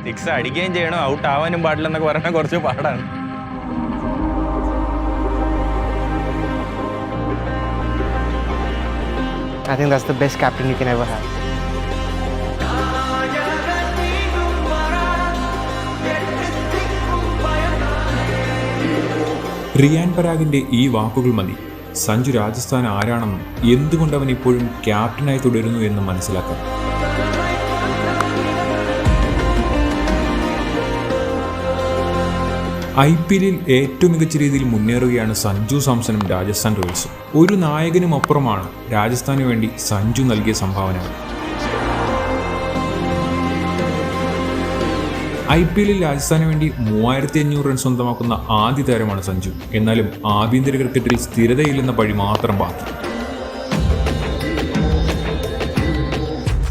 Six അടിക്കുകയും ചെയ്യണം, out ആവാനും പാടില്ലെന്നൊക്കെ പറഞ്ഞാൽ കുറച്ച് പാടാണ്. I think that's the best captain you can ever have. Riyan പരാഗിന്റെ ഈ വാക്കുകൾ മതി സഞ്ജു രാജസ്ഥാൻ ആരാണെന്നും എന്തുകൊണ്ട് അവൻ ഇപ്പോഴും ക്യാപ്റ്റനായി തുടരുന്നു എന്നും മനസ്സിലാക്കാം. IPL ഏറ്റവും മികച്ച രീതിയിൽ മുന്നേറുകയാണ് സഞ്ജു സാംസണും രാജസ്ഥാൻ റോയൽസും. ഒരു നായകനും അപ്പുറമാണ് രാജസ്ഥാന് വേണ്ടി സഞ്ജു നൽകിയ സംഭാവനകൾ. IPL രാജസ്ഥാന് വേണ്ടി 3500 റൺ സ്വന്തമാക്കുന്ന ആദ്യ താരമാണ് സഞ്ജു. എന്നാലും ആഭ്യന്തര ക്രിക്കറ്റിൽ സ്ഥിരതയില്ലെന്ന പഴി മാത്രം ബാക്കി.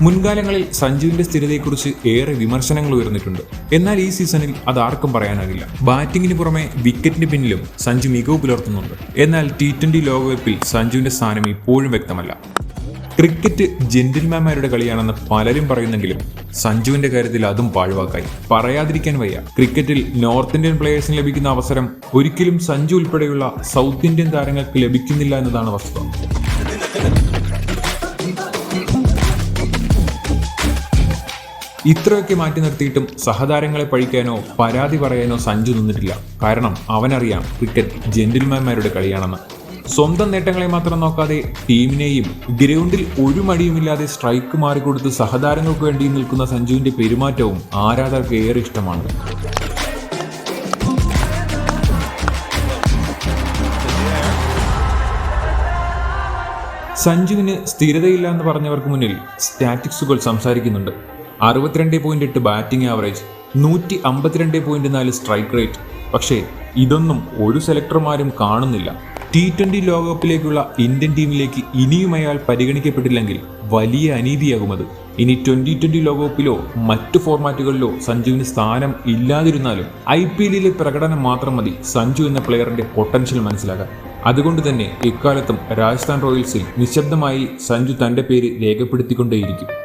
മുൻകാലങ്ങളിൽ സഞ്ജുവിന്റെ സ്ഥിരതയെക്കുറിച്ച് ഏറെ വിമർശനങ്ങൾ ഉയർന്നിട്ടുണ്ട്. എന്നാൽ ഈ സീസണിൽ അതാർക്കും പറയാനാകില്ല. ബാറ്റിംഗിന് പുറമെ വിക്കറ്റിന് പിന്നിലും സഞ്ജു മികവ് പുലർത്തുന്നുണ്ട്. എന്നാൽ T20 ലോകകപ്പിൽ സഞ്ജുവിന്റെ സ്ഥാനം ഇപ്പോഴും വ്യക്തമല്ല. ക്രിക്കറ്റ് ജെന്റിൽമാൻമാരുടെ കളിയാണെന്ന് പലരും പറയുന്നെങ്കിലും സഞ്ജുവിന്റെ കാര്യത്തിൽ അതും പാഴ്വാക്കായി. പറയാതിരിക്കാൻ വയ്യ. ക്രിക്കറ്റിൽ നോർത്ത് ഇന്ത്യൻ പ്ലേയേഴ്സിന് ലഭിക്കുന്ന അവസരം ഒരിക്കലും സഞ്ജു ഉൾപ്പെടെയുള്ള സൗത്ത് ഇന്ത്യൻ താരങ്ങൾക്ക് ലഭിക്കുന്നില്ല എന്നതാണ് വസ്തുത. ഇത്രയൊക്കെ മാറ്റി നിർത്തിയിട്ടും സഹതാരങ്ങളെ പഴിക്കാനോ പരാതി പറയാനോ സഞ്ജു നിന്നിട്ടില്ല. കാരണം അവനറിയാം ക്രിക്കറ്റ് ജെന്റിൽമാൻമാരുടെ കളിയാണെന്ന്. സ്വന്തം നേട്ടങ്ങളെ മാത്രം നോക്കാതെ ടീമിനെയും ഗ്രൗണ്ടിൽ ഒരു മടിയുമില്ലാതെ സ്ട്രൈക്ക് മാറിക്കൊടുത്ത് സഹതാരങ്ങൾക്ക് വേണ്ടി നിൽക്കുന്ന സഞ്ജുവിന്റെ പെരുമാറ്റവും ആരാധകർക്ക് ഏറെ ഇഷ്ടമാണ്. സഞ്ജുവിന് സ്ഥിരതയില്ല എന്ന് പറഞ്ഞവർക്ക് മുന്നിൽ സ്റ്റാറ്റിക്സുകൾ സംസാരിക്കുന്നുണ്ട്. 62.8 ബാറ്റിംഗ് ആവറേജ്, 152.4 സ്ട്രൈക്ക് റേറ്റ്. പക്ഷേ ഇതൊന്നും ഒരു സെലക്ടർമാരും കാണുന്നില്ല. T20 ലോകകപ്പിലേക്കുള്ള ഇന്ത്യൻ ടീമിലേക്ക് ഇനിയും അയാൾ പരിഗണിക്കപ്പെട്ടില്ലെങ്കിൽ വലിയ അനീതിയാകുമത്. ഇനി 2020 ലോകകപ്പിലോ മറ്റു ഫോർമാറ്റുകളിലോ സഞ്ജുവിന് സ്ഥാനം ഇല്ലാതിരുന്നാലും IPL പ്രകടനം മാത്രം മതി സഞ്ജു എന്ന പ്ലെയറിന്റെ പൊട്ടൻഷ്യൽ മനസ്സിലാക്കാൻ. അതുകൊണ്ട് തന്നെ ഇക്കാലത്തും രാജസ്ഥാൻ റോയൽസിൽ നിശബ്ദമായി സഞ്ജു തന്റെ പേര് രേഖപ്പെടുത്തിക്കൊണ്ടേയിരിക്കും.